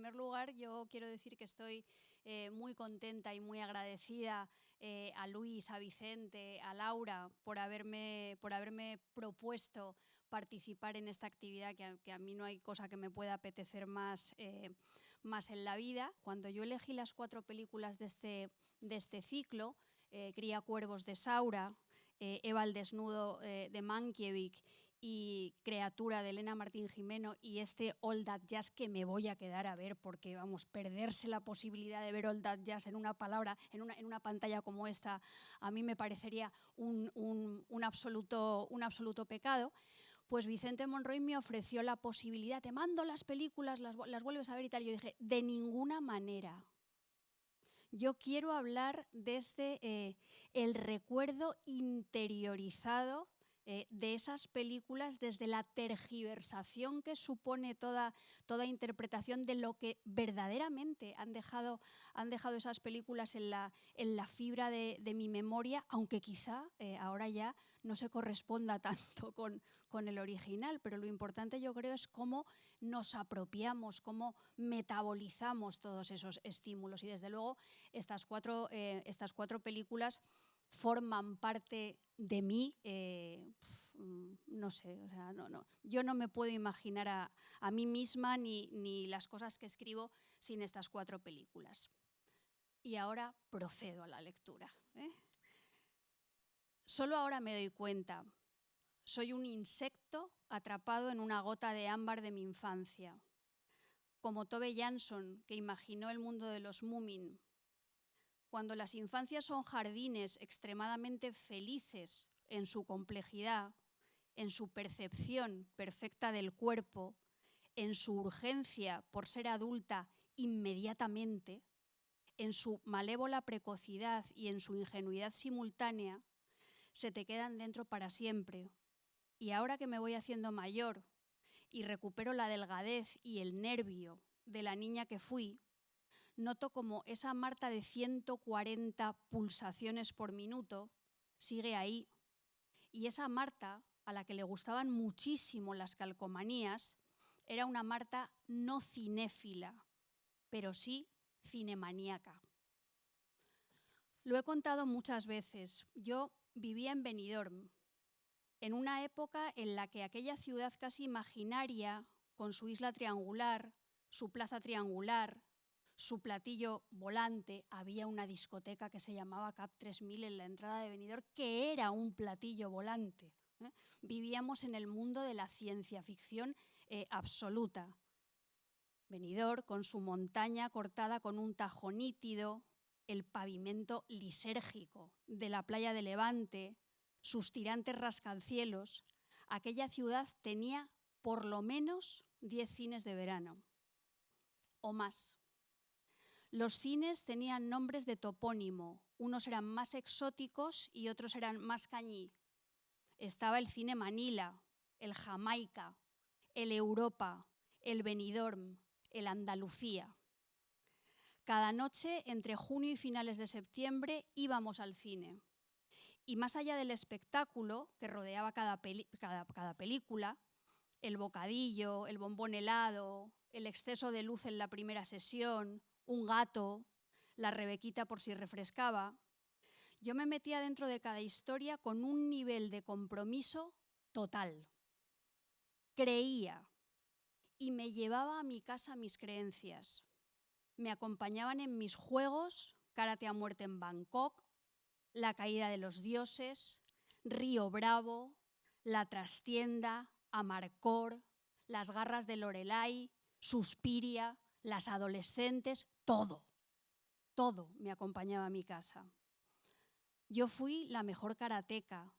primer lugar, yo quiero decir que estoy muy contenta y muy agradecida a Luis, a Vicente, a Laura por haberme propuesto participar en esta actividad que a mí no hay cosa que me pueda apetecer más en la vida. Cuando yo elegí las 4 películas de este ciclo, Cría cuervos de Saura, Eva el desnudo de Mankiewicz y Creatura de Elena Martín Jimeno y All That Jazz, que me voy a quedar a ver porque, vamos, perderse la posibilidad de ver All That Jazz en una pantalla como esta, a mí me parecería un absoluto pecado. Pues Vicente Monroy me ofreció la posibilidad, te mando las películas, las vuelves a ver y tal. Yo dije, de ninguna manera. Yo quiero hablar desde el recuerdo interiorizado de esas películas, desde la tergiversación que supone toda interpretación de lo que verdaderamente han dejado esas películas en la fibra de mi memoria, aunque quizá ahora ya no se corresponda tanto con el original, pero lo importante yo creo es cómo nos apropiamos, cómo metabolizamos todos esos estímulos y desde luego estas cuatro películas forman parte de mí, no sé, o sea, yo no me puedo imaginar a mí misma ni las cosas que escribo sin estas 4 películas. Y ahora procedo a la lectura. Solo ahora me doy cuenta, soy un insecto atrapado en una gota de ámbar de mi infancia, como Tove Jansson, que imaginó el mundo de los Moomin. Cuando las infancias son jardines extremadamente felices en su complejidad, en su percepción perfecta del cuerpo, en su urgencia por ser adulta inmediatamente, en su malévola precocidad y en su ingenuidad simultánea, se te quedan dentro para siempre. Y ahora que me voy haciendo mayor y recupero la delgadez y el nervio de la niña que fui, noto como esa Marta de 140 pulsaciones por minuto sigue ahí. Y esa Marta, a la que le gustaban muchísimo las calcomanías, era una Marta no cinéfila, pero sí cinemaníaca. Lo he contado muchas veces. Yo vivía en Benidorm, en una época en la que aquella ciudad casi imaginaria, con su isla triangular, su plaza triangular, su platillo volante, había una discoteca que se llamaba Cap 3000 en la entrada de Benidorm, que era un platillo volante. Vivíamos en el mundo de la ciencia ficción absoluta. Benidorm, con su montaña cortada con un tajo nítido, el pavimento lisérgico de la playa de Levante, sus tirantes rascacielos, aquella ciudad tenía por lo menos 10 cines de verano o más. Los cines tenían nombres de topónimo, unos eran más exóticos y otros eran más cañí. Estaba el cine Manila, el Jamaica, el Europa, el Benidorm, el Andalucía. Cada noche, entre junio y finales de septiembre, íbamos al cine. Y más allá del espectáculo que rodeaba cada película, el bocadillo, el bombón helado, el exceso de luz en la primera sesión, un gato, la Rebequita por si refrescaba, yo me metía dentro de cada historia con un nivel de compromiso total. Creía y me llevaba a mi casa mis creencias. Me acompañaban en mis juegos, Karate a muerte en Bangkok, La caída de los dioses, Río Bravo, La trastienda, Amarcord, Las garras de Lorelai, Suspiria, Las adolescentes, todo me acompañaba a mi casa. Yo fui la mejor karateca,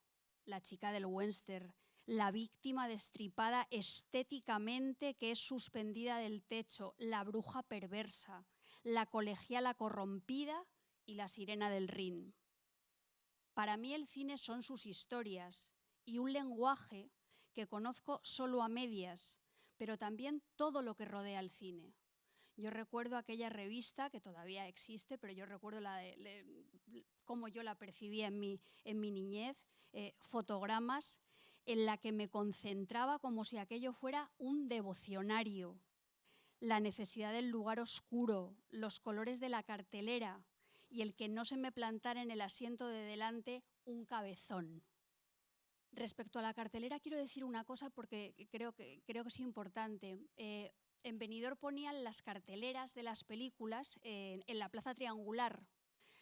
la chica del western, la víctima destripada estéticamente que es suspendida del techo, la bruja perversa, la colegiala corrompida y la sirena del Rin. Para mí el cine son sus historias y un lenguaje que conozco solo a medias, pero también todo lo que rodea al cine. Yo recuerdo aquella revista, que todavía existe, pero yo recuerdo cómo yo la percibía en mi niñez, Fotogramas, en la que me concentraba como si aquello fuera un devocionario. la necesidad del lugar oscuro, los colores de la cartelera y el que no se me plantara en el asiento de delante un cabezón. Respecto a la cartelera quiero decir una cosa porque creo que es importante. En Benidorm ponían las carteleras de las películas en la Plaza Triangular.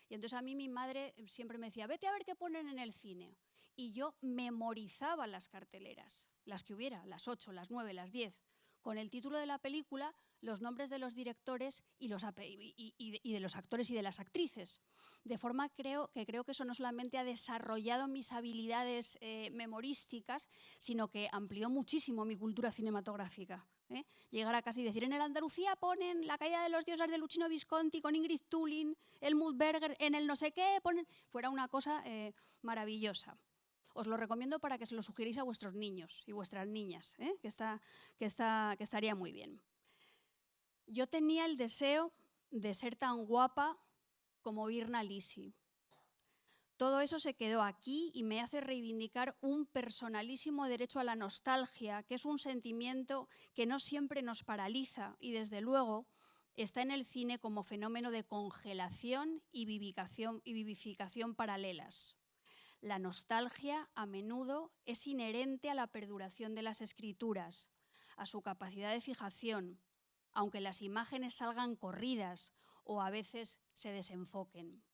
Y entonces a mí mi madre siempre me decía, vete a ver qué ponen en el cine. Y yo memorizaba las carteleras, las que hubiera, las 8, las 9, las 10, con el título de la película, los nombres de los directores y de los actores y de las actrices. De forma creo que eso no solamente ha desarrollado mis habilidades memorísticas, sino que amplió muchísimo mi cultura cinematográfica. Llegar a casi decir, en el Andalucía ponen La caída de los dioses de Luchino Visconti con Ingrid Tulin, Helmut Berger, en el no sé qué, ponen... Fuera una cosa maravillosa. Os lo recomiendo para que se lo sugieráis a vuestros niños y vuestras niñas, que estaría muy bien. Yo tenía el deseo de ser tan guapa como Virna Lisi. Todo eso se quedó aquí y me hace reivindicar un personalísimo derecho a la nostalgia, que es un sentimiento que no siempre nos paraliza y, desde luego, está en el cine como fenómeno de congelación y vivificación paralelas. La nostalgia, a menudo, es inherente a la perduración de las escrituras, a su capacidad de fijación, aunque las imágenes salgan corridas o a veces se desenfoquen.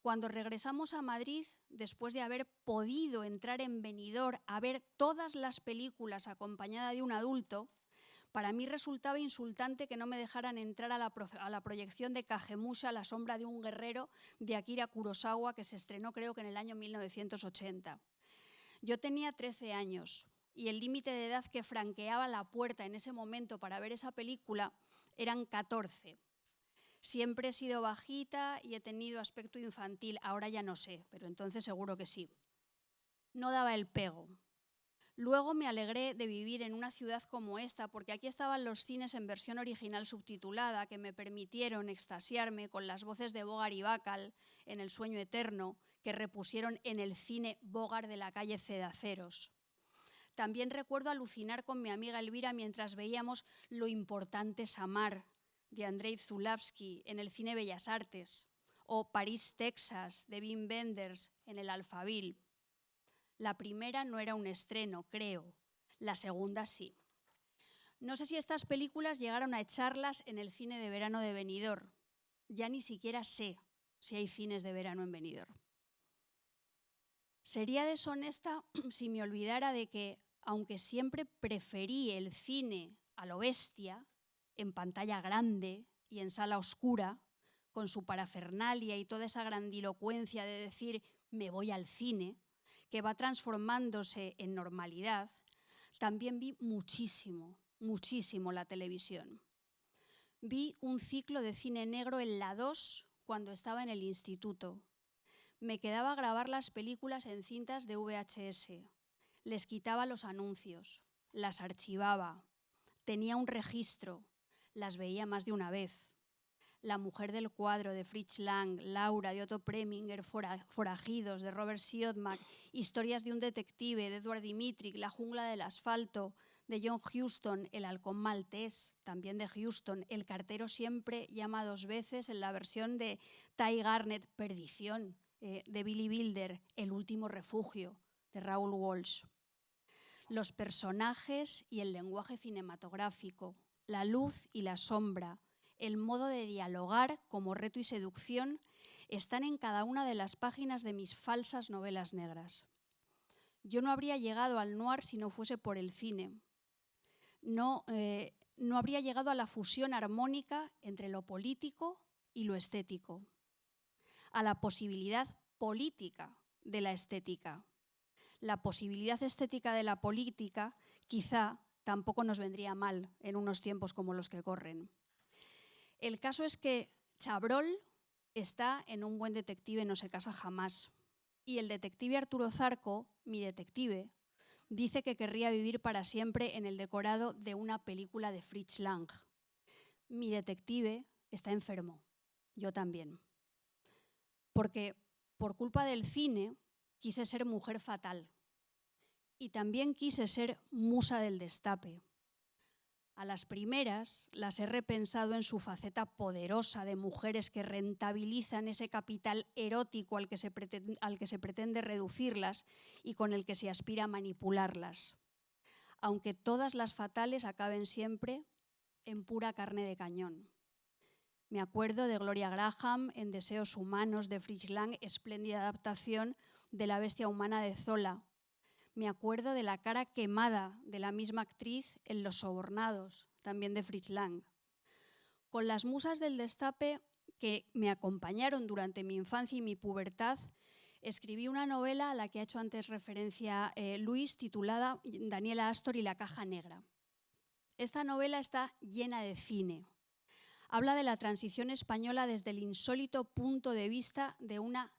Cuando regresamos a Madrid, después de haber podido entrar en Benidorm a ver todas las películas acompañada de un adulto, para mí resultaba insultante que no me dejaran entrar a la proyección de Kagemusha, La sombra de un guerrero, de Akira Kurosawa, que se estrenó creo que en el año 1980. Yo tenía 13 años y el límite de edad que franqueaba la puerta en ese momento para ver esa película eran 14. Siempre he sido bajita y he tenido aspecto infantil, ahora ya no sé, pero entonces seguro que sí. No daba el pego. Luego me alegré de vivir en una ciudad como esta, porque aquí estaban los cines en versión original subtitulada que me permitieron extasiarme con las voces de Bogart y Bacall en El sueño eterno, que repusieron en el cine Bogart de la calle Cedaceros. También recuerdo alucinar con mi amiga Elvira mientras veíamos Lo importante es amar, de Andrei Zulawski en el cine Bellas Artes, o París, Texas, de Wim Wenders en el Alphaville. La primera no era un estreno, creo. La segunda sí. No sé si estas películas llegaron a echarlas en el cine de verano de Benidorm. Ya ni siquiera sé si hay cines de verano en Benidorm. Sería deshonesta si me olvidara de que, aunque siempre preferí el cine a lo bestia, en pantalla grande y en sala oscura, con su parafernalia y toda esa grandilocuencia de decir me voy al cine, que va transformándose en normalidad, también vi muchísimo la televisión. Vi un ciclo de cine negro en la 2 cuando estaba en el instituto. Me quedaba a grabar las películas en cintas de VHS. Les quitaba los anuncios, las archivaba. Tenía un registro, las veía más de una vez. La mujer del cuadro de Fritz Lang, Laura de Otto Preminger, Forajidos de Robert Siodmak, Historias de un detective de Edward Dmytryk, La jungla del asfalto de John Huston, El halcón maltés también de Huston, El cartero siempre llama 2 veces en la versión de Ty Garnett, Perdición de Billy Wilder, El último refugio de Raoul Walsh. Los personajes y el lenguaje cinematográfico, la luz y la sombra, el modo de dialogar como reto y seducción están en cada una de las páginas de mis falsas novelas negras. Yo no habría llegado al noir si no fuese por el cine. No habría llegado a la fusión armónica entre lo político y lo estético, a la posibilidad política de la estética. La posibilidad estética de la política quizá tampoco nos vendría mal en unos tiempos como los que corren. El caso es que Chabrol está en Un buen detective no se casa jamás. Y el detective Arturo Zarco, mi detective, dice que querría vivir para siempre en el decorado de una película de Fritz Lang. Mi detective está enfermo, yo también. Porque por culpa del cine quise ser mujer fatal. Y también quise ser musa del destape. A las primeras las he repensado en su faceta poderosa de mujeres que rentabilizan ese capital erótico al que se pretende reducirlas y con el que se aspira a manipularlas, aunque todas las fatales acaben siempre en pura carne de cañón. Me acuerdo de Gloria Graham en Deseos humanos de Fritz Lang, espléndida adaptación de La bestia humana de Zola. Me acuerdo de la cara quemada de la misma actriz en Los sobornados, también de Fritz Lang. Con las musas del destape que me acompañaron durante mi infancia y mi pubertad, escribí una novela a la que ha hecho antes referencia Luis, titulada Daniela Astor y la caja negra. Esta novela está llena de cine. Habla de la transición española desde el insólito punto de vista de una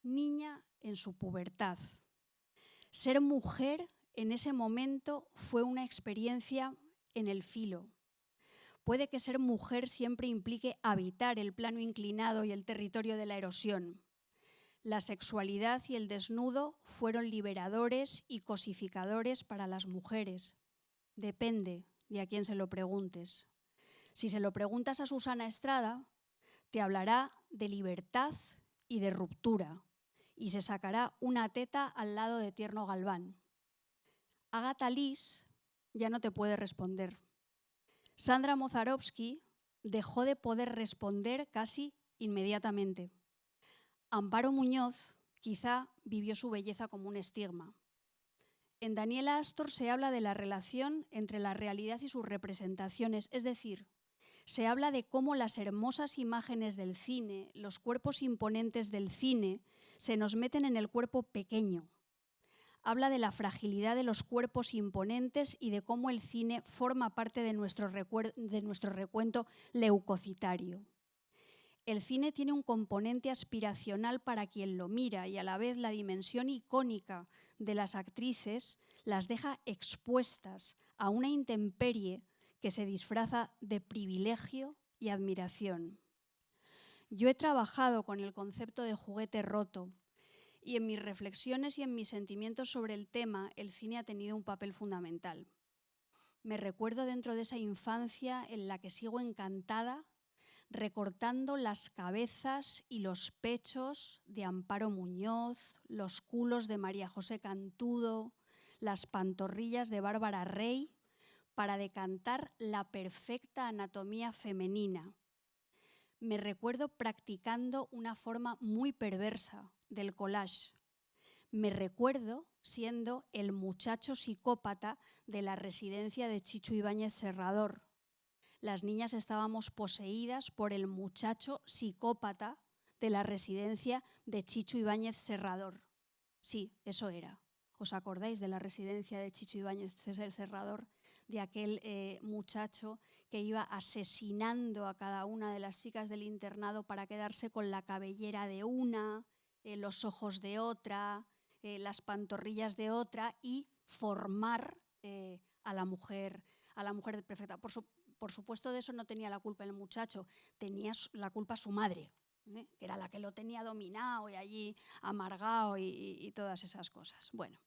niña en su pubertad. Ser mujer en ese momento fue una experiencia en el filo. Puede que ser mujer siempre implique habitar el plano inclinado y el territorio de la erosión. La sexualidad y el desnudo fueron liberadores y cosificadores para las mujeres. Depende de a quién se lo preguntes. Si se lo preguntas a Susana Estrada, te hablará de libertad y de ruptura, y se sacará una teta al lado de Tierno Galván. Agatha Liss ya no te puede responder. Sandra Mozarovsky dejó de poder responder casi inmediatamente. Amparo Muñoz quizá vivió su belleza como un estigma. En Daniela Astor se habla de la relación entre la realidad y sus representaciones, es decir, se habla de cómo las hermosas imágenes del cine, los cuerpos imponentes del cine, se nos meten en el cuerpo pequeño. Habla de la fragilidad de los cuerpos imponentes y de cómo el cine forma parte de nuestro recuento leucocitario. El cine tiene un componente aspiracional para quien lo mira y a la vez la dimensión icónica de las actrices las deja expuestas a una intemperie que se disfraza de privilegio y admiración. Yo he trabajado con el concepto de juguete roto y en mis reflexiones y en mis sentimientos sobre el tema, el cine ha tenido un papel fundamental. Me recuerdo dentro de esa infancia en la que sigo encantada recortando las cabezas y los pechos de Amparo Muñoz, los culos de María José Cantudo, las pantorrillas de Bárbara Rey, para decantar la perfecta anatomía femenina. Me recuerdo practicando una forma muy perversa del collage. Me recuerdo siendo el muchacho psicópata de la residencia de Chicho Ibáñez Serrador. Las niñas estábamos poseídas por el muchacho psicópata de la residencia de Chicho Ibáñez Serrador. Sí, eso era. ¿Os acordáis de la residencia de Chicho Ibáñez Serrador? De aquel muchacho que iba asesinando a cada una de las chicas del internado para quedarse con la cabellera de una, los ojos de otra, las pantorrillas de otra y formar a la mujer perfecta. Por supuesto, de eso no tenía la culpa el muchacho, tenía la culpa su madre, que era la que lo tenía dominado y allí amargado y todas esas cosas. Bueno,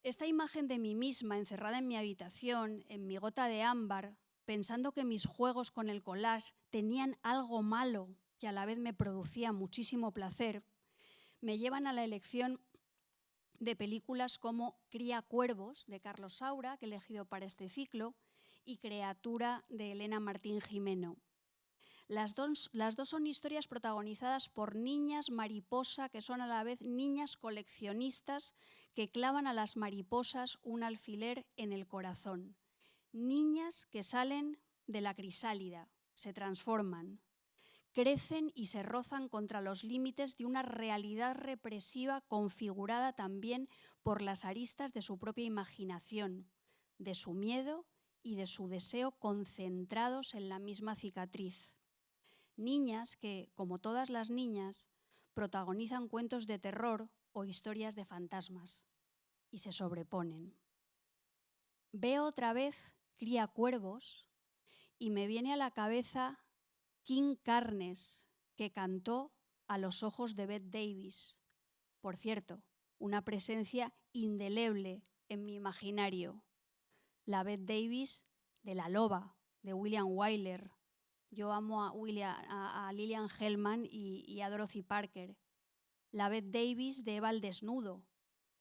esta imagen de mí misma encerrada en mi habitación, en mi gota de ámbar, pensando que mis juegos con el collage tenían algo malo que a la vez me producía muchísimo placer, me llevan a la elección de películas como Cría cuervos, de Carlos Saura, que he elegido para este ciclo, y Creatura, de Elena Martín Jimeno. Las dos son historias protagonizadas por niñas mariposa que son a la vez niñas coleccionistas que clavan a las mariposas un alfiler en el corazón. Niñas que salen de la crisálida, se transforman, crecen y se rozan contra los límites de una realidad represiva configurada también por las aristas de su propia imaginación, de su miedo y de su deseo concentrados en la misma cicatriz. Niñas que, como todas las niñas, protagonizan cuentos de terror o historias de fantasmas y se sobreponen. Veo otra vez Cría cuervos y me viene a la cabeza King Carnes, que cantó A los ojos de Bette Davis. Por cierto, una presencia indeleble en mi imaginario. La Bette Davis de La loba, de William Wyler. Yo amo a Lillian Hellman y a Dorothy Parker. La Bette Davis de Eva al desnudo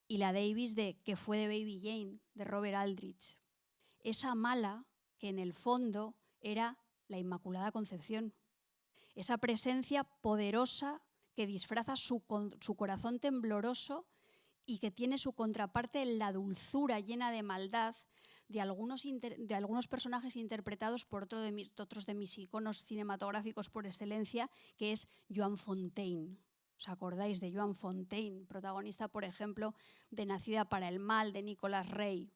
y la Davis de Que fue de Baby Jane, de Robert Aldrich. Esa mala que en el fondo era la Inmaculada Concepción. Esa presencia poderosa que disfraza su corazón tembloroso y que tiene su contraparte en la dulzura llena de maldad de algunos personajes interpretados por otros de mis iconos cinematográficos por excelencia, que es Joan Fontaine. ¿Os acordáis de Joan Fontaine, protagonista, por ejemplo, de Nacida para el mal, de Nicolas Rey?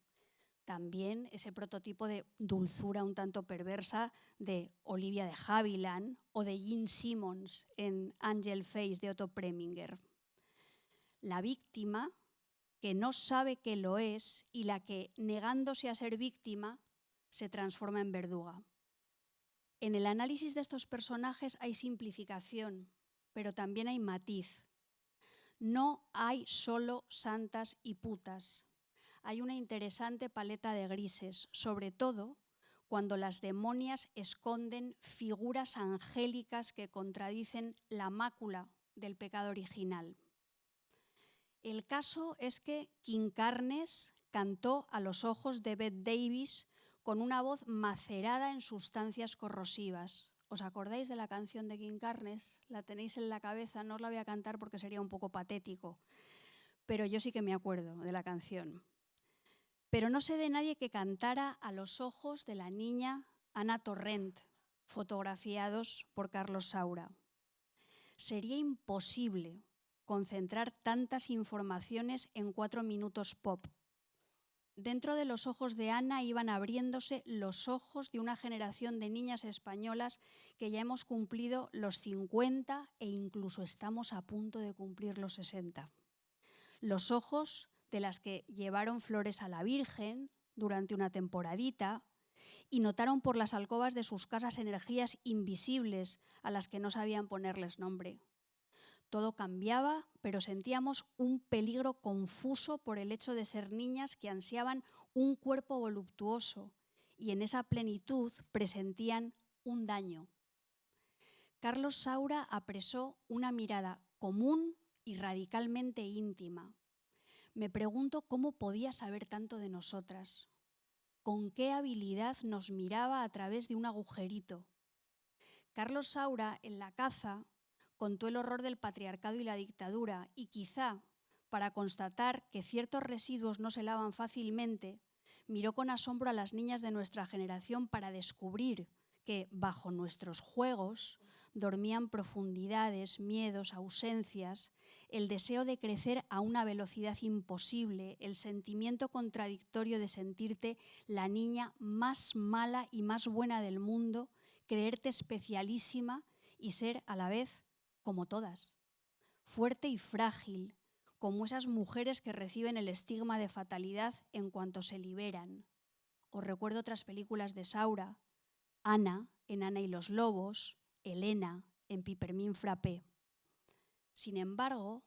También ese prototipo de dulzura un tanto perversa de Olivia de Havilland o de Gene Simmons en Angel Face de Otto Preminger. La víctima que no sabe que lo es y la que, negándose a ser víctima, se transforma en verduga. En el análisis de estos personajes hay simplificación, pero también hay matiz. No hay solo santas y putas. Hay una interesante paleta de grises, sobre todo cuando las demonias esconden figuras angélicas que contradicen la mácula del pecado original. El caso es que King Carnes cantó a los ojos de Bette Davis con una voz macerada en sustancias corrosivas. ¿Os acordáis de la canción de King Carnes? ¿La tenéis en la cabeza? No os la voy a cantar porque sería un poco patético, pero yo sí que me acuerdo de la canción. Pero no sé de nadie que cantara a los ojos de la niña Ana Torrent, fotografiados por Carlos Saura. Sería imposible concentrar tantas informaciones en 4 minutos pop. Dentro de los ojos de Ana iban abriéndose los ojos de una generación de niñas españolas que ya hemos cumplido los 50 e incluso estamos a punto de cumplir los 60. Los ojos de las que llevaron flores a la Virgen durante una temporadita y notaron por las alcobas de sus casas energías invisibles a las que no sabían ponerles nombre. Todo cambiaba, pero sentíamos un peligro confuso por el hecho de ser niñas que ansiaban un cuerpo voluptuoso y en esa plenitud presentían un daño. Carlos Saura apresó una mirada común y radicalmente íntima. Me pregunto cómo podía saber tanto de nosotras, con qué habilidad nos miraba a través de un agujerito. Carlos Saura, en La caza, contó el horror del patriarcado y la dictadura y quizá, para constatar que ciertos residuos no se lavan fácilmente, miró con asombro a las niñas de nuestra generación para descubrir que, bajo nuestros juegos, dormían profundidades, miedos, ausencias, el deseo de crecer a una velocidad imposible, el sentimiento contradictorio de sentirte la niña más mala y más buena del mundo, creerte especialísima y ser a la vez como todas, fuerte y frágil, como esas mujeres que reciben el estigma de fatalidad en cuanto se liberan. Os recuerdo otras películas de Saura, Ana en Ana y los lobos, Elena en Pipermin Frappé. Sin embargo,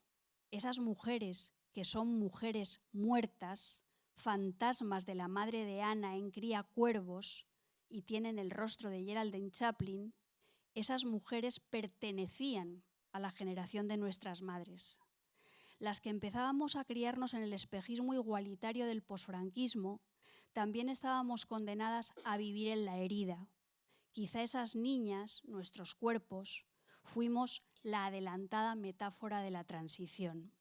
esas mujeres que son mujeres muertas, fantasmas de la madre de Ana en Cría cuervos y tienen el rostro de Geraldine Chaplin, esas mujeres pertenecían a la generación de nuestras madres. Las que empezábamos a criarnos en el espejismo igualitario del posfranquismo, también estábamos condenadas a vivir en la herida. Quizá esas niñas, nuestros cuerpos, fuimos la adelantada metáfora de la transición.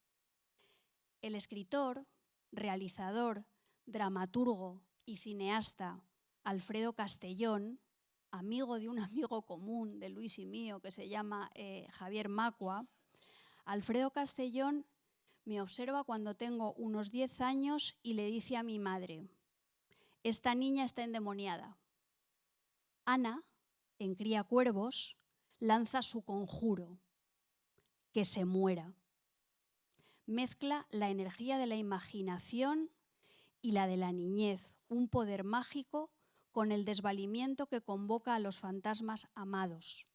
El escritor, realizador, dramaturgo y cineasta Alfredo Castellón, amigo de un amigo común de Luis y mío que se llama Javier Macua, Alfredo Castellón me observa cuando tengo unos 10 años y le dice a mi madre: esta niña está endemoniada. Ana, en Cría cuervos, lanza su conjuro: que se muera. Mezcla la energía de la imaginación y la de la niñez, un poder mágico con el desvalimiento que convoca a los fantasmas amados.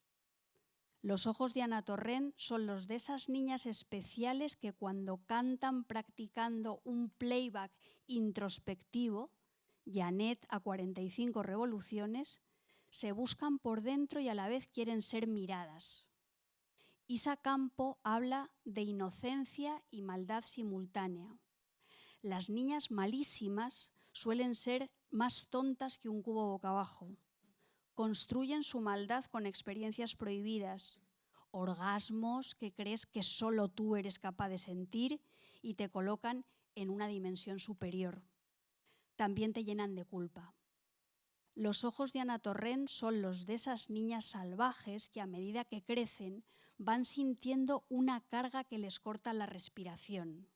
Los ojos de Ana Torrent son los de esas niñas especiales que cuando cantan practicando un playback introspectivo Janet a 45 revoluciones, se buscan por dentro y a la vez quieren ser miradas. Isa Campo habla de inocencia y maldad simultánea. Las niñas malísimas suelen ser más tontas que un cubo boca abajo. Construyen su maldad con experiencias prohibidas, orgasmos que crees que solo tú eres capaz de sentir y te colocan en una dimensión superior. También te llenan de culpa. Los ojos de Ana Torrent son los de esas niñas salvajes que a medida que crecen van sintiendo una carga que les corta la respiración.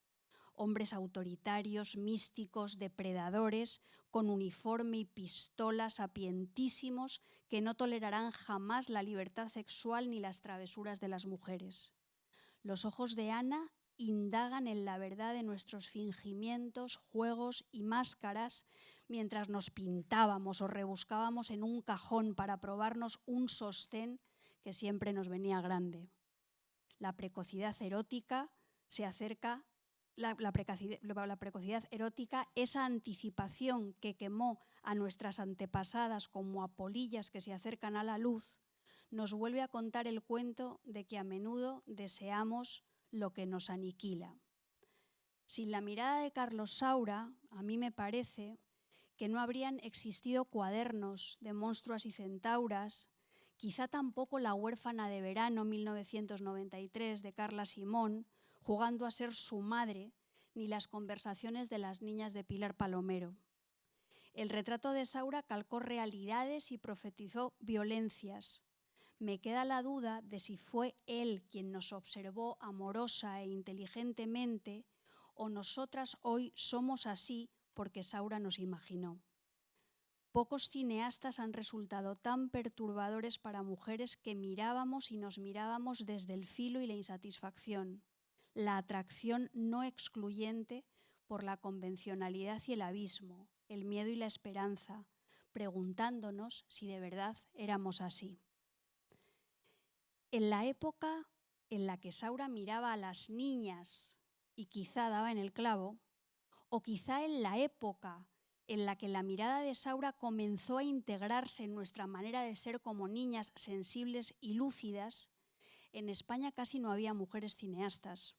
Hombres autoritarios, místicos, depredadores, con uniforme y pistola, sapientísimos, que no tolerarán jamás la libertad sexual ni las travesuras de las mujeres. Los ojos de Ana indagan en la verdad de nuestros fingimientos, juegos y máscaras mientras nos pintábamos o rebuscábamos en un cajón para probarnos un sostén que siempre nos venía grande. La precocidad erótica se acerca, la precocidad erótica, esa anticipación que quemó a nuestras antepasadas como a polillas que se acercan a la luz, nos vuelve a contar el cuento de que a menudo deseamos lo que nos aniquila. Sin la mirada de Carlos Saura, a mí me parece que no habrían existido cuadernos de monstruas y centauras, quizá tampoco La huérfana de verano 1993 de Carla Simón, jugando a ser su madre, ni las conversaciones de las niñas de Pilar Palomero. El retrato de Saura calcó realidades y profetizó violencias. Me queda la duda de si fue él quien nos observó amorosa e inteligentemente o nosotras hoy somos así porque Saura nos imaginó. Pocos cineastas han resultado tan perturbadores para mujeres que mirábamos y nos mirábamos desde el filo y la insatisfacción, la atracción no excluyente por la convencionalidad y el abismo, el miedo y la esperanza, preguntándonos si de verdad éramos así. En la época en la que Saura miraba a las niñas y quizá daba en el clavo, o quizá en la época en la que la mirada de Saura comenzó a integrarse en nuestra manera de ser como niñas sensibles y lúcidas, en España casi no había mujeres cineastas.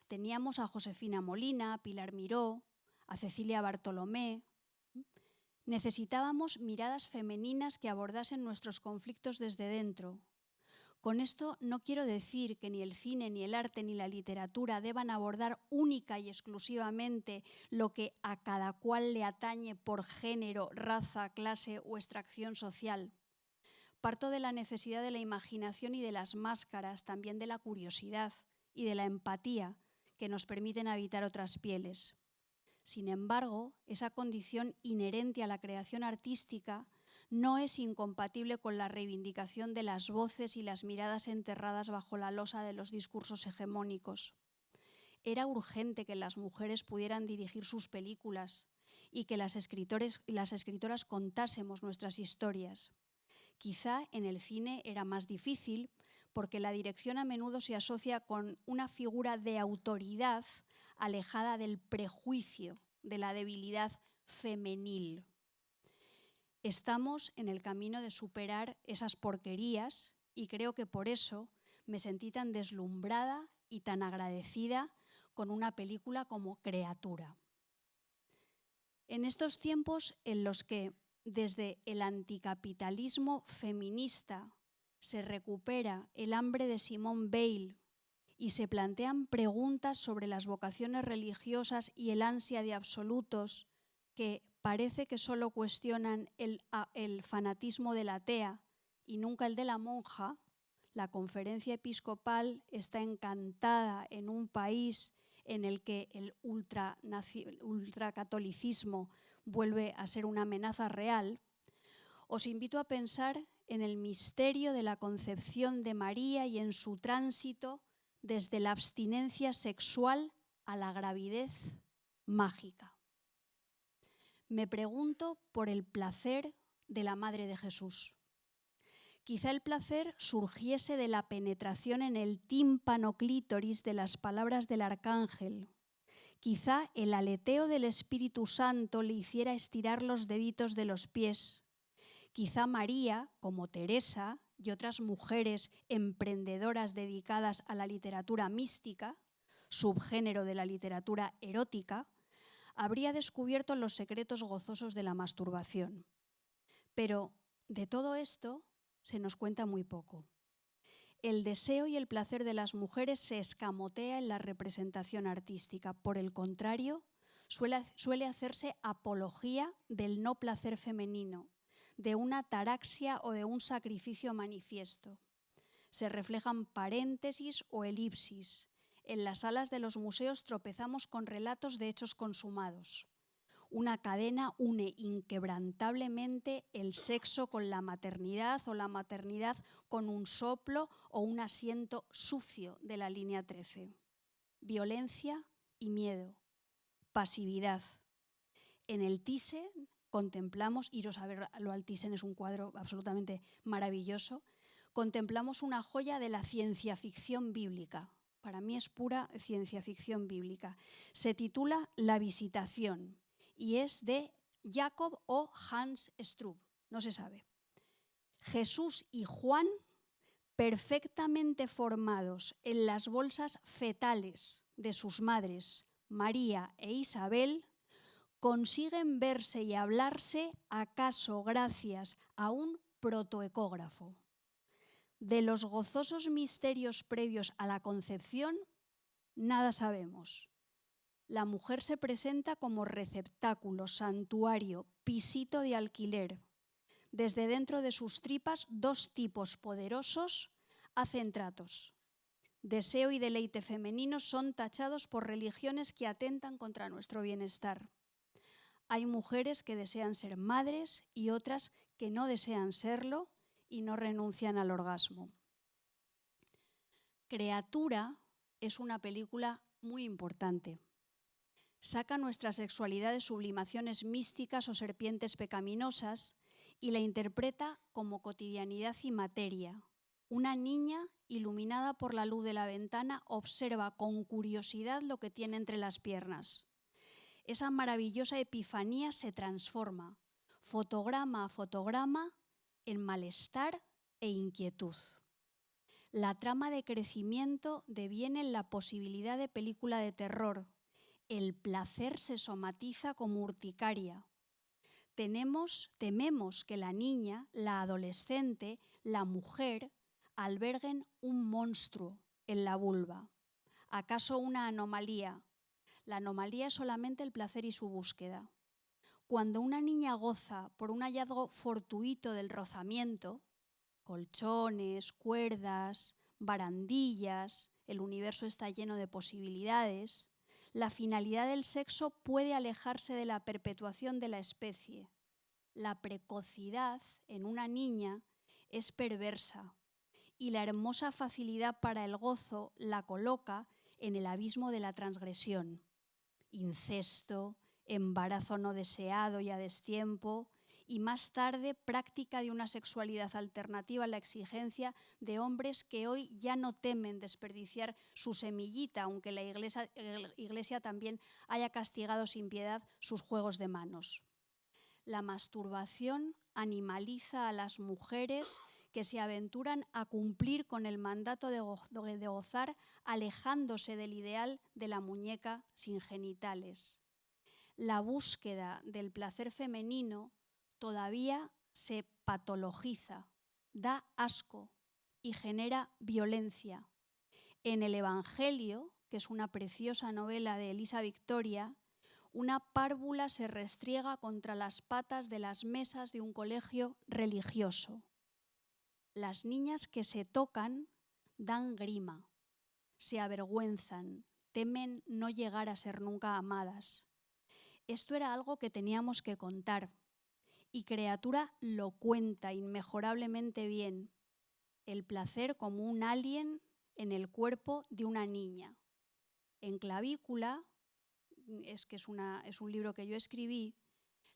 Teníamos a Josefina Molina, a Pilar Miró, a Cecilia Bartolomé. Necesitábamos miradas femeninas que abordasen nuestros conflictos desde dentro. Con esto no quiero decir que ni el cine, ni el arte, ni la literatura deban abordar única y exclusivamente lo que a cada cual le atañe por género, raza, clase o extracción social. Parto de la necesidad de la imaginación y de las máscaras, también de la curiosidad y de la empatía que nos permiten habitar otras pieles. Sin embargo, esa condición inherente a la creación artística no es incompatible con la reivindicación de las voces y las miradas enterradas bajo la losa de los discursos hegemónicos. Era urgente que las mujeres pudieran dirigir sus películas y que las escritoras contásemos nuestras historias. Quizá en el cine era más difícil porque la dirección a menudo se asocia con una figura de autoridad alejada del prejuicio, de la debilidad femenil. Estamos en el camino de superar esas porquerías y creo que por eso me sentí tan deslumbrada y tan agradecida con una película como Criatura. En estos tiempos en los que desde el anticapitalismo feminista se recupera el hambre de Simone Weil y se plantean preguntas sobre las vocaciones religiosas y el ansia de absolutos que parece que solo cuestionan el fanatismo de la atea y nunca el de la monja, la conferencia episcopal está encantada en un país en el que el ultracatolicismo vuelve a ser una amenaza real. Os invito a pensar en el misterio de la concepción de María y en su tránsito desde la abstinencia sexual a la gravidez mágica. Me pregunto por el placer de la Madre de Jesús. Quizá el placer surgiese de la penetración en el tímpano clítoris de las palabras del arcángel. Quizá el aleteo del Espíritu Santo le hiciera estirar los deditos de los pies. Quizá María, como Teresa y otras mujeres emprendedoras dedicadas a la literatura mística, subgénero de la literatura erótica, habría descubierto los secretos gozosos de la masturbación. Pero de todo esto se nos cuenta muy poco. El deseo y el placer de las mujeres se escamotea en la representación artística. Por el contrario, suele hacerse apología del no placer femenino, de una ataraxia o de un sacrificio manifiesto. Se reflejan paréntesis o elipsis. En las salas de los museos tropezamos con relatos de hechos consumados. Una cadena une inquebrantablemente el sexo con la maternidad o la maternidad con un soplo o un asiento sucio de la línea 13. Violencia y miedo, pasividad. En el Thyssen contemplamos, iros a verlo al Thyssen, es un cuadro absolutamente maravilloso, contemplamos una joya de la ciencia ficción bíblica. Para mí es pura ciencia ficción bíblica. Se titula La Visitación y es de Jacob o Hans Strub, no se sabe. Jesús y Juan, perfectamente formados en las bolsas fetales de sus madres, María e Isabel, consiguen verse y hablarse acaso gracias a un protoecógrafo. De los gozosos misterios previos a la concepción, nada sabemos. La mujer se presenta como receptáculo, santuario, pisito de alquiler. Desde dentro de sus tripas, dos tipos poderosos hacen tratos. Deseo y deleite femeninos son tachados por religiones que atentan contra nuestro bienestar. Hay mujeres que desean ser madres y otras que no desean serlo y no renuncian al orgasmo. Criatura es una película muy importante. Saca nuestra sexualidad de sublimaciones místicas o serpientes pecaminosas y la interpreta como cotidianidad y materia. Una niña, iluminada por la luz de la ventana, observa con curiosidad lo que tiene entre las piernas. Esa maravillosa epifanía se transforma, fotograma a fotograma, en malestar e inquietud. La trama de crecimiento deviene en la posibilidad de película de terror. El placer se somatiza como urticaria. Tememos que la niña, la adolescente, la mujer alberguen un monstruo en la vulva. ¿Acaso una anomalía? La anomalía es solamente el placer y su búsqueda. Cuando una niña goza por un hallazgo fortuito del rozamiento, colchones, cuerdas, barandillas, el universo está lleno de posibilidades, la finalidad del sexo puede alejarse de la perpetuación de la especie. La precocidad en una niña es perversa y la hermosa facilidad para el gozo la coloca en el abismo de la transgresión. Incesto, embarazo no deseado y a destiempo, y más tarde práctica de una sexualidad alternativa a la exigencia de hombres que hoy ya no temen desperdiciar su semillita, aunque la Iglesia también haya castigado sin piedad sus juegos de manos. La masturbación animaliza a las mujeres que se aventuran a cumplir con el mandato de gozar, alejándose del ideal de la muñeca sin genitales. La búsqueda del placer femenino todavía se patologiza, da asco y genera violencia. En el Evangelio, que es una preciosa novela de Elisa Victoria, una párvula se restriega contra las patas de las mesas de un colegio religioso. Las niñas que se tocan dan grima, se avergüenzan, temen no llegar a ser nunca amadas. Esto era algo que teníamos que contar. Y Criatura lo cuenta inmejorablemente bien. El placer como un alien en el cuerpo de una niña. En Clavícula, es un libro que yo escribí,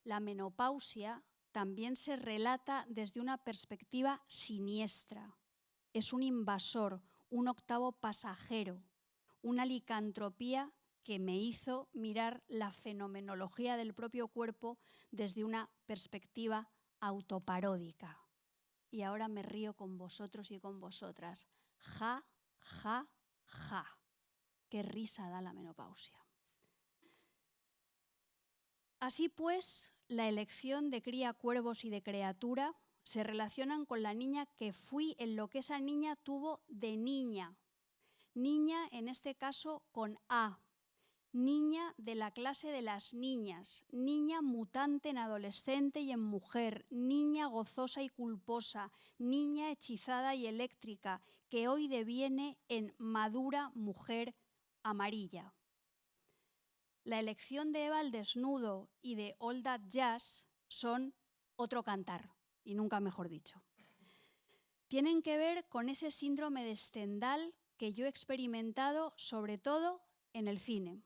la menopausia también se relata desde una perspectiva siniestra. Es un invasor, un octavo pasajero, una licantropía que me hizo mirar la fenomenología del propio cuerpo desde una perspectiva autoparódica. Y ahora me río con vosotros y con vosotras. Ja, ja, ja. Qué risa da la menopausia. Así pues, la elección de cría cuervos y de criatura se relacionan con la niña que fui en lo que esa niña tuvo de niña. Niña, en este caso, con A. Niña de la clase de las niñas, niña mutante en adolescente y en mujer, niña gozosa y culposa, niña hechizada y eléctrica, que hoy deviene en madura mujer amarilla. La elección de Eva al desnudo y de All That Jazz son otro cantar, y nunca mejor dicho. Tienen que ver con ese síndrome de Stendhal que yo he experimentado sobre todo en el cine,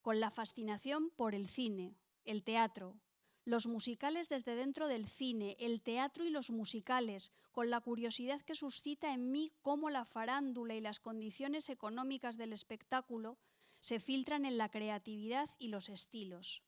con la fascinación por el cine, el teatro, los musicales desde dentro del cine, el teatro y los musicales, con la curiosidad que suscita en mí cómo la farándula y las condiciones económicas del espectáculo se filtran en la creatividad y los estilos.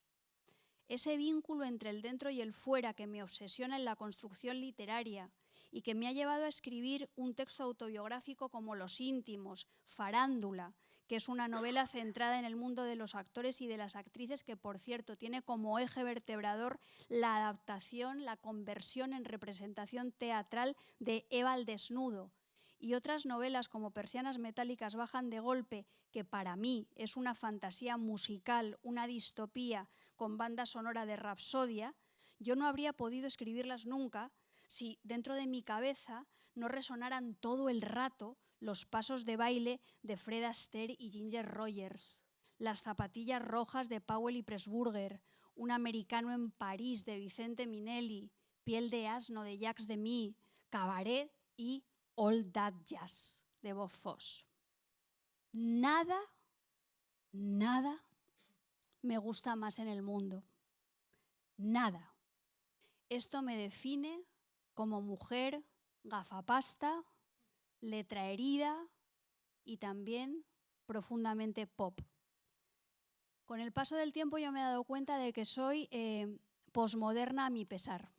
Ese vínculo entre el dentro y el fuera que me obsesiona en la construcción literaria y que me ha llevado a escribir un texto autobiográfico como Los íntimos, Farándula, que es una novela centrada en el mundo de los actores y de las actrices que, por cierto, tiene como eje vertebrador la adaptación, la conversión en representación teatral de Eva al desnudo. Y otras novelas como Persianas metálicas bajan de golpe, que para mí es una fantasía musical, una distopía con banda sonora de Rapsodia, yo no habría podido escribirlas nunca si dentro de mi cabeza no resonaran todo el rato los pasos de baile de Fred Astaire y Ginger Rogers, las zapatillas rojas de Powell y Pressburger, Un americano en París de Vicente Minelli, Piel de asno de Jacques Demy, Cabaret y All That Jazz de Bob Fosse. Nada me gusta más en el mundo. Nada. Esto me define como mujer gafapasta, letra herida y también profundamente pop. Con el paso del tiempo yo me he dado cuenta de que soy posmoderna a mi pesar,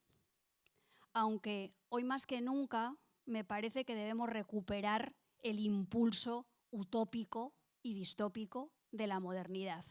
aunque hoy más que nunca me parece que debemos recuperar el impulso utópico y distópico de la modernidad.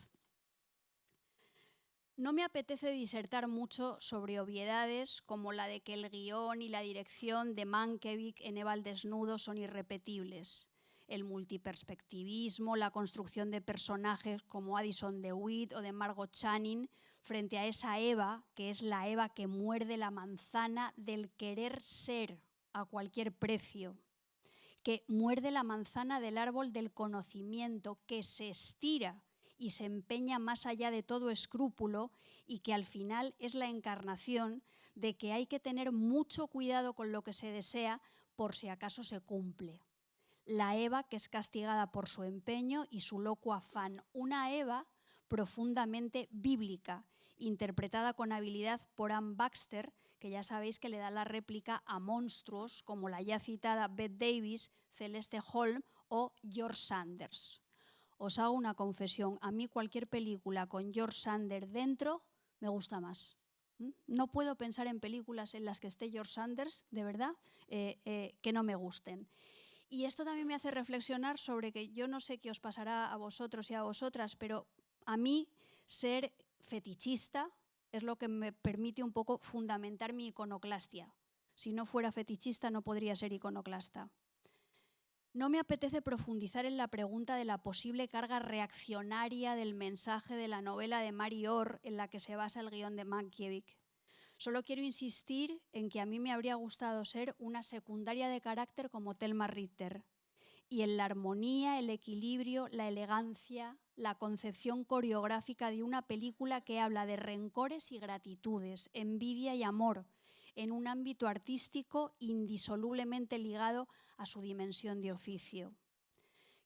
No me apetece disertar mucho sobre obviedades como la de que el guión y la dirección de Mankiewicz en Eva al desnudo son irrepetibles. El multiperspectivismo, la construcción de personajes como Addison DeWitt o de Margot Channing frente a esa Eva, que es la Eva que muerde la manzana del querer ser a cualquier precio, que muerde la manzana del árbol del conocimiento, que se estira y se empeña más allá de todo escrúpulo y que al final es la encarnación de que hay que tener mucho cuidado con lo que se desea por si acaso se cumple. La Eva que es castigada por su empeño y su loco afán. Una Eva profundamente bíblica, interpretada con habilidad por Anne Baxter, que ya sabéis que le da la réplica a monstruos como la ya citada Bette Davis, Celeste Holm o George Sanders. Os hago una confesión, a mí cualquier película con George Sanders dentro me gusta más. No puedo pensar en películas en las que esté George Sanders, de verdad, que no me gusten. Y esto también me hace reflexionar sobre que yo no sé qué os pasará a vosotros y a vosotras, pero a mí ser fetichista es lo que me permite un poco fundamentar mi iconoclastia. Si no fuera fetichista no podría ser iconoclasta. No me apetece profundizar en la pregunta de la posible carga reaccionaria del mensaje de la novela de Mary Orr en la que se basa el guión de Mankiewicz. Solo quiero insistir en que a mí me habría gustado ser una secundaria de carácter como Thelma Ritter y en la armonía, el equilibrio, la elegancia, la concepción coreográfica de una película que habla de rencores y gratitudes, envidia y amor, en un ámbito artístico indisolublemente ligado a su dimensión de oficio.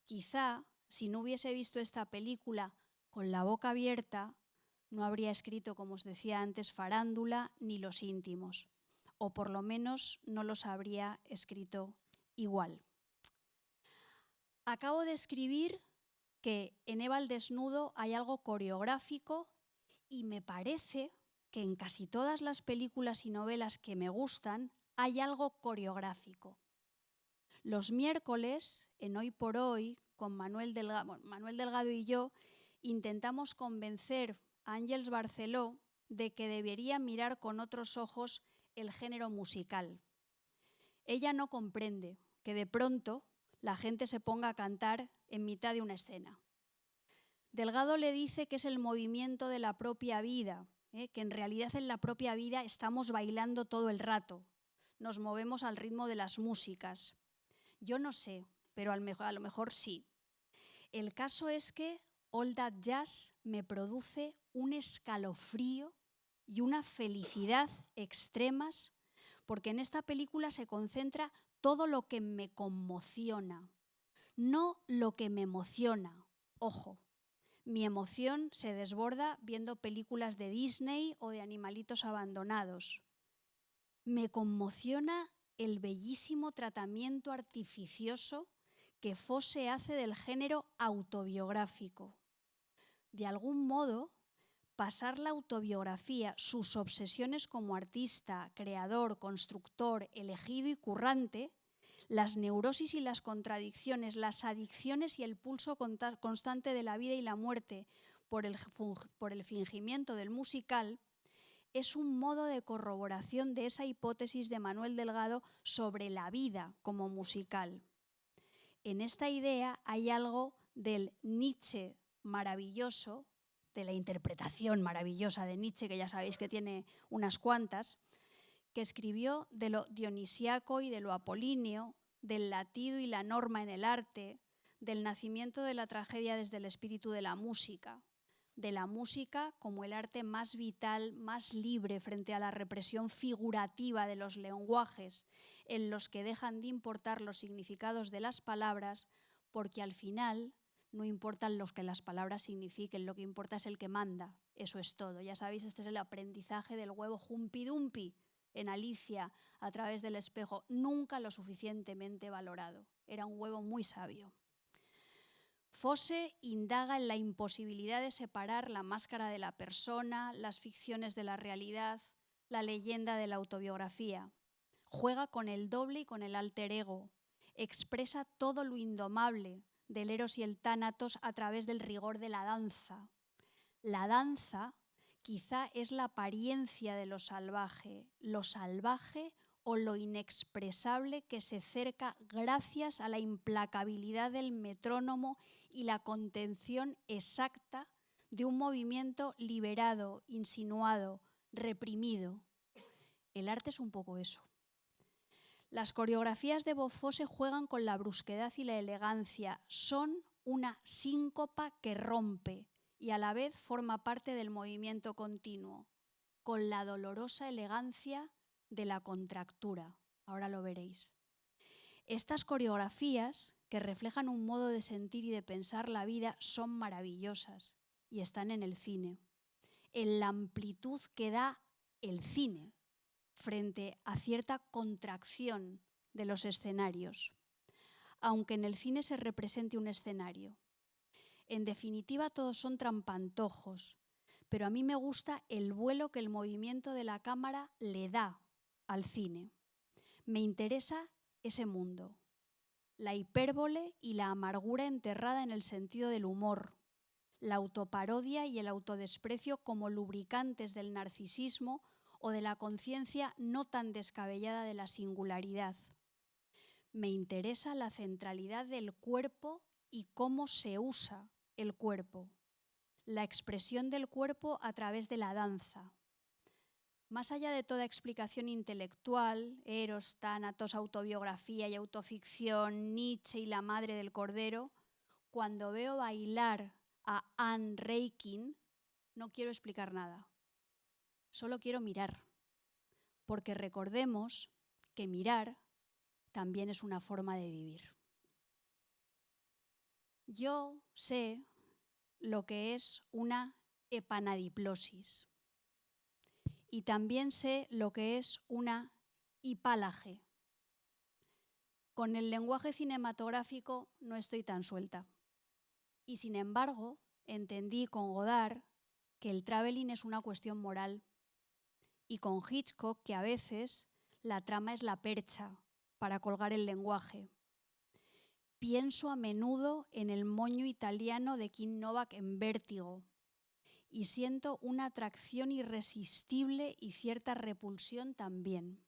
Quizá, si no hubiese visto esta película con la boca abierta, no habría escrito, como os decía antes, Farándula ni Los íntimos, o por lo menos no los habría escrito igual. Acabo de escribir que en Eva al desnudo hay algo coreográfico y me parece que en casi todas las películas y novelas que me gustan hay algo coreográfico. Los miércoles, en Hoy por Hoy, con Manuel Delgado y yo, intentamos convencer a Àngels Barceló de que debería mirar con otros ojos el género musical. Ella no comprende que de pronto la gente se ponga a cantar en mitad de una escena. Delgado le dice que es el movimiento de la propia vida, que en realidad en la propia vida estamos bailando todo el rato, nos movemos al ritmo de las músicas. Yo no sé, pero a lo mejor sí. El caso es que All That Jazz me produce un escalofrío y una felicidad extremas, porque en esta película se concentra todo lo que me conmociona, no lo que me emociona. Ojo, mi emoción se desborda viendo películas de Disney o de animalitos abandonados. Me conmociona el bellísimo tratamiento artificioso que Fosse hace del género autobiográfico. De algún modo, pasar la autobiografía, sus obsesiones como artista, creador, constructor, elegido y currante, las neurosis y las contradicciones, las adicciones y el pulso constante de la vida y la muerte por el fingimiento del musical, es un modo de corroboración de esa hipótesis de Manuel Delgado sobre la vida como musical. En esta idea hay algo del Nietzsche maravilloso, de la interpretación maravillosa de Nietzsche, que ya sabéis que tiene unas cuantas, que escribió de lo dionisiaco y de lo apolíneo, del latido y la norma en el arte, del nacimiento de la tragedia desde el espíritu de la música como el arte más vital, más libre frente a la represión figurativa de los lenguajes, en los que dejan de importar los significados de las palabras, porque al final no importan lo que las palabras signifiquen, lo que importa es el que manda. Eso es todo. Ya sabéis, este es el aprendizaje del huevo Humpty Dumpty en Alicia a través del espejo, nunca lo suficientemente valorado. Era un huevo muy sabio. Fosse indaga en la imposibilidad de separar la máscara de la persona, las ficciones de la realidad, la leyenda de la autobiografía. Juega con el doble y con el alter ego. Expresa todo lo indomable del Eros y el Tánatos a través del rigor de la danza. La danza quizá es la apariencia de lo salvaje o lo inexpresable que se cerca gracias a la implacabilidad del metrónomo y la contención exacta de un movimiento liberado, insinuado, reprimido. El arte es un poco eso. Las coreografías de Bob Fosse juegan con la brusquedad y la elegancia, son una síncopa que rompe y a la vez forma parte del movimiento continuo, con la dolorosa elegancia de la contractura. Ahora lo veréis. Estas coreografías, que reflejan un modo de sentir y de pensar la vida, son maravillosas y están en el cine. En la amplitud que da el cine frente a cierta contracción de los escenarios, aunque en el cine se represente un escenario. En definitiva, todos son trampantojos, pero a mí me gusta el vuelo que el movimiento de la cámara le da al cine. Me interesa ese mundo, la hipérbole y la amargura enterrada en el sentido del humor, la autoparodia y el autodesprecio como lubricantes del narcisismo o de la conciencia no tan descabellada de la singularidad. Me interesa la centralidad del cuerpo y cómo se usa el cuerpo, la expresión del cuerpo a través de la danza. Más allá de toda explicación intelectual, Eros, Tánatos, autobiografía y autoficción, Nietzsche y la madre del cordero, cuando veo bailar a Anne Reikin, no quiero explicar nada. Solo quiero mirar, porque recordemos que mirar también es una forma de vivir. Yo sé lo que es una epanadiplosis y también sé lo que es una hipálage. Con el lenguaje cinematográfico no estoy tan suelta. Y sin embargo, entendí con Godard que el traveling es una cuestión moral, y con Hitchcock que a veces la trama es la percha para colgar el lenguaje. Pienso a menudo en el moño italiano de Kim Novak en Vértigo y siento una atracción irresistible y cierta repulsión también.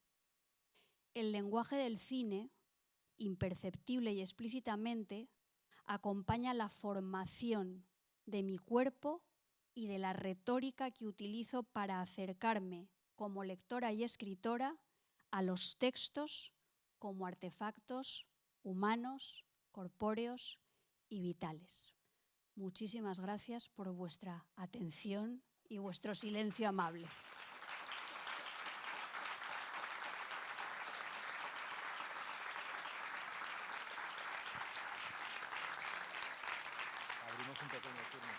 El lenguaje del cine, imperceptible y explícitamente, acompaña la formación de mi cuerpo y de la retórica que utilizo para acercarme como lectora y escritora a los textos como artefactos humanos, corpóreos y vitales. Muchísimas gracias por vuestra atención y vuestro silencio amable. Abrimos un pequeño turno.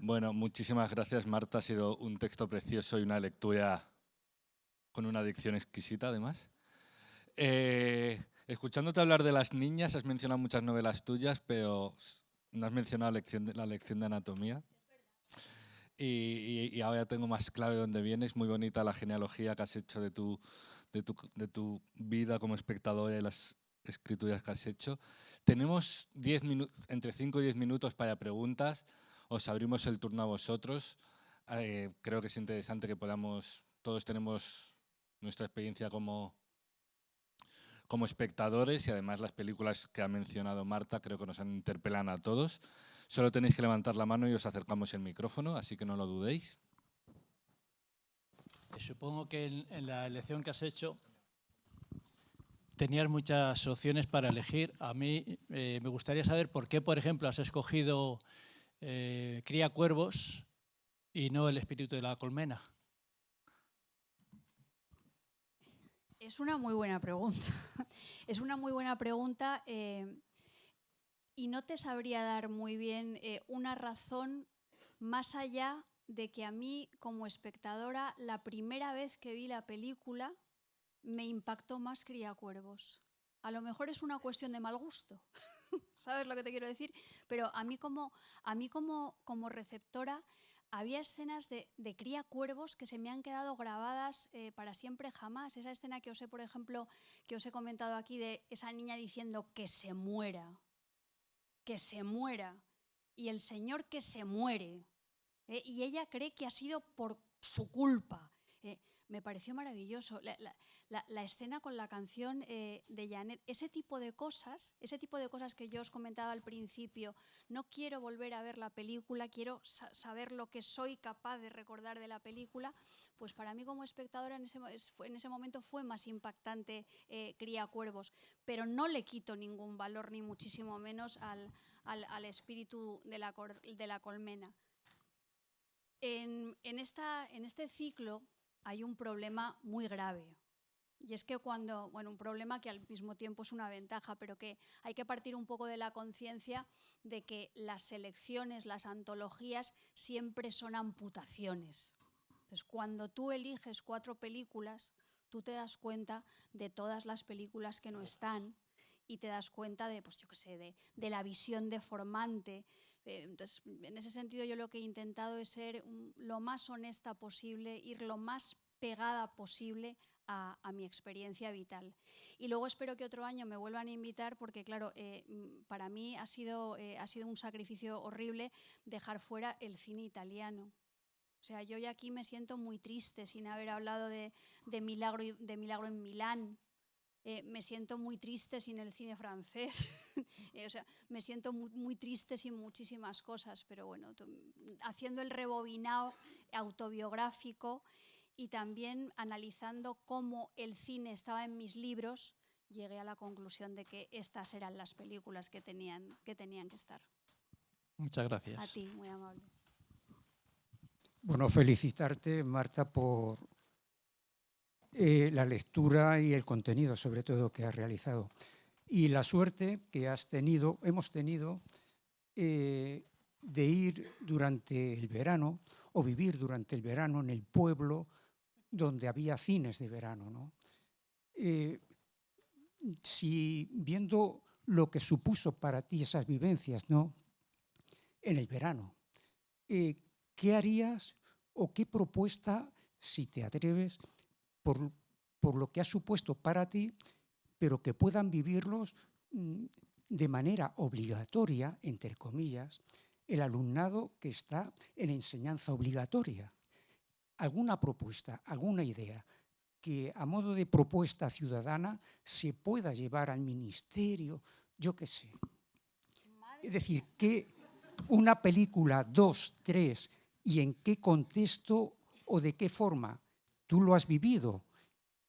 Bueno, muchísimas gracias, Marta. Ha sido un texto precioso y una lectura con una dicción exquisita, además. Escuchándote hablar de las niñas, has mencionado muchas novelas tuyas, pero no has mencionado la lección de anatomía. Y ahora ya tengo más clave de dónde vienes. Muy bonita la genealogía que has hecho de tu vida como espectadora y las escrituras que has hecho. Tenemos entre 5 y 10 minutos para preguntas. Os abrimos el turno a vosotros. Creo que es interesante que todos tenemos nuestra experiencia como espectadores, y además las películas que ha mencionado Marta creo que nos interpelan a todos. Solo tenéis que levantar la mano y os acercamos el micrófono, así que no lo dudéis. Supongo que en la elección que has hecho tenías muchas opciones para elegir. A mí me gustaría saber por qué, por ejemplo, has escogido Cría cuervos y no El espíritu de la colmena. Es una muy buena pregunta. Es una muy buena pregunta y no te sabría dar muy bien una razón más allá de que a mí, como espectadora, la primera vez que vi la película me impactó más Cría cuervos. A lo mejor es una cuestión de mal gusto, ¿sabes lo que te quiero decir? Pero a mí como receptora había escenas de Cría cuervos que se me han quedado grabadas para siempre jamás. Esa escena que os he comentado aquí de esa niña diciendo que se muera, y el señor que se muere, y ella cree que ha sido por su culpa. Me pareció maravilloso. La escena con la canción de Janet, ese tipo de cosas que yo os comentaba al principio. No quiero volver a ver la película, quiero saber lo que soy capaz de recordar de la película. Pues para mí como espectadora en ese momento fue más impactante Cría cuervos, pero no le quito ningún valor, ni muchísimo menos al espíritu de la colmena. En este ciclo hay un problema muy grave, y es que un problema que al mismo tiempo es una ventaja, pero que hay que partir un poco de la conciencia de que las selecciones, las antologías siempre son amputaciones. Entonces, cuando tú eliges 4 películas, tú te das cuenta de todas las películas que no están y te das cuenta de la visión deformante. Entonces, en ese sentido, yo lo que he intentado es ser lo más honesta posible, ir lo más pegada posible a mi experiencia vital. Y luego espero que otro año me vuelvan a invitar, porque claro, para mí ha sido un sacrificio horrible dejar fuera el cine italiano. O sea, yo ya aquí me siento muy triste sin haber hablado de Milagro en Milán. Me siento muy triste sin el cine francés. O sea, me siento muy, muy triste sin muchísimas cosas, pero bueno, haciendo el rebobinado autobiográfico y también analizando cómo el cine estaba en mis libros, llegué a la conclusión de que estas eran las películas que tenían que estar. Muchas gracias. A ti, muy amable. Bueno, felicitarte, Marta, por la lectura y el contenido, sobre todo, que has realizado. Y la suerte que hemos tenido, de ir durante el verano o vivir durante el verano en el pueblo donde había cines de verano, ¿no? Si viendo lo que supuso para ti esas vivencias, ¿no?, en el verano, ¿qué harías o qué propuesta, si te atreves, por lo que ha supuesto para ti, pero que puedan vivirlos de manera obligatoria, entre comillas, el alumnado que está en enseñanza obligatoria? ¿Alguna propuesta, alguna idea que a modo de propuesta ciudadana se pueda llevar al ministerio? Yo qué sé. Es decir, que una película, 2, 3, y en qué contexto o de qué forma tú lo has vivido.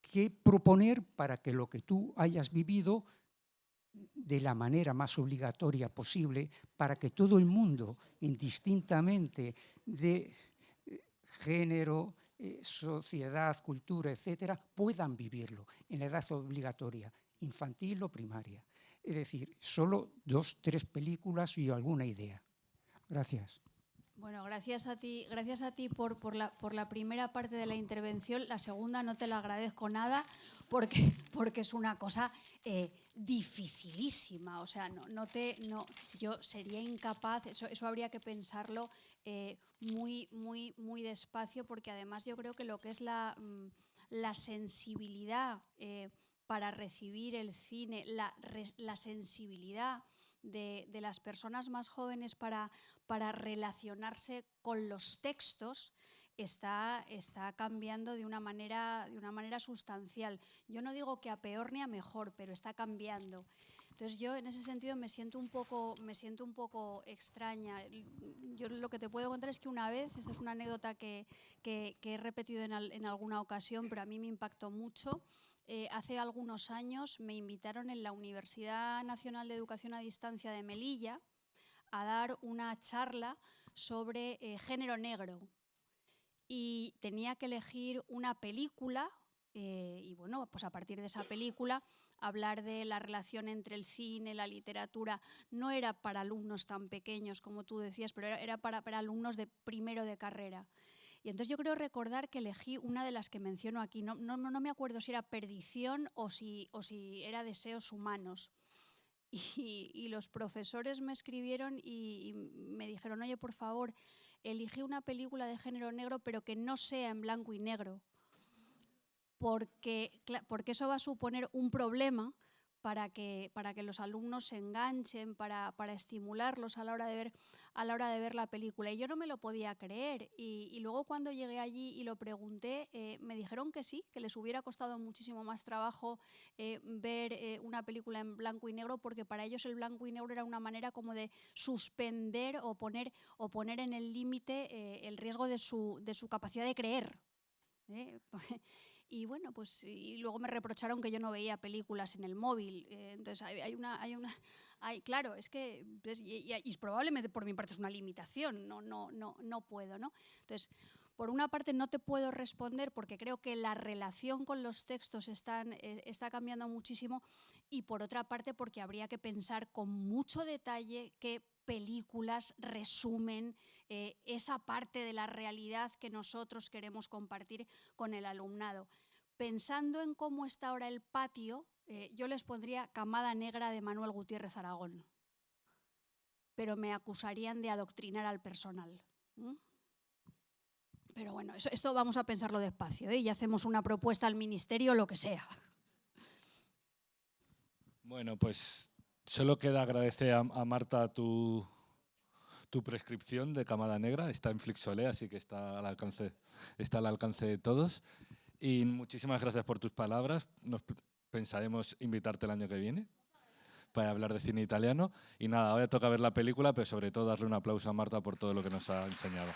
¿Qué proponer para que lo que tú hayas vivido de la manera más obligatoria posible, para que todo el mundo, indistintamente de género, sociedad, cultura, etcétera, puedan vivirlo en la edad obligatoria, infantil o primaria? Es decir, solo 2, 3 películas y alguna idea. Gracias. Bueno, gracias a ti por la primera parte de la intervención. La segunda no te la agradezco nada porque es una cosa dificilísima. O sea, yo sería incapaz, eso habría que pensarlo muy despacio, porque además yo creo que lo que es la sensibilidad para recibir el cine, la sensibilidad de las personas más jóvenes para relacionarse con los textos está cambiando de una manera sustancial. Yo no digo que a peor ni a mejor, pero está cambiando. Entonces yo en ese sentido me siento un poco extraña. Yo lo que te puedo contar es que una vez, esta es una anécdota que he repetido en alguna ocasión, pero a mí me impactó mucho. Hace algunos años me invitaron en la Universidad Nacional de Educación a Distancia de Melilla a dar una charla sobre género negro. Y tenía que elegir una película y bueno, pues a partir de esa película hablar de la relación entre el cine, la literatura. No era para alumnos tan pequeños como tú decías, pero era para alumnos de primero de carrera. Y entonces yo creo recordar que elegí una de las que menciono aquí. No me acuerdo si era Perdición o si era Deseos humanos. Y los profesores me escribieron y me dijeron: oye, por favor, elige una película de género negro, pero que no sea en blanco y negro, porque eso va a suponer un problema para que los alumnos se enganchen, para estimularlos a la hora de ver la película. Y yo no me lo podía creer. Y luego cuando llegué allí y lo pregunté, me dijeron que sí, que les hubiera costado muchísimo más trabajo ver una película en blanco y negro, porque para ellos el blanco y negro era una manera como de suspender o poner en el límite el riesgo de su capacidad de creer. Y bueno, pues y luego me reprocharon que yo no veía películas en el móvil. Entonces claro, es que y probablemente por mi parte es una limitación, no puedo, ¿no? Entonces, por una parte no te puedo responder porque creo que la relación con los textos está cambiando muchísimo, y por otra parte porque habría que pensar con mucho detalle qué películas resumen esa parte de la realidad que nosotros queremos compartir con el alumnado. Pensando en cómo está ahora el patio, yo les pondría Camada Negra de Manuel Gutiérrez Aragón, pero me acusarían de adoctrinar al personal. Pero bueno, esto vamos a pensarlo despacio, y hacemos una propuesta al ministerio, lo que sea. Bueno, pues solo queda agradecer a Marta tu prescripción de Camada Negra. Está en Flixolé, así que está al alcance de todos. Y muchísimas gracias por tus palabras. Nos pensaremos invitarte el año que viene para hablar de cine italiano. Y nada, ahora toca ver la película, pero sobre todo darle un aplauso a Marta por todo lo que nos ha enseñado.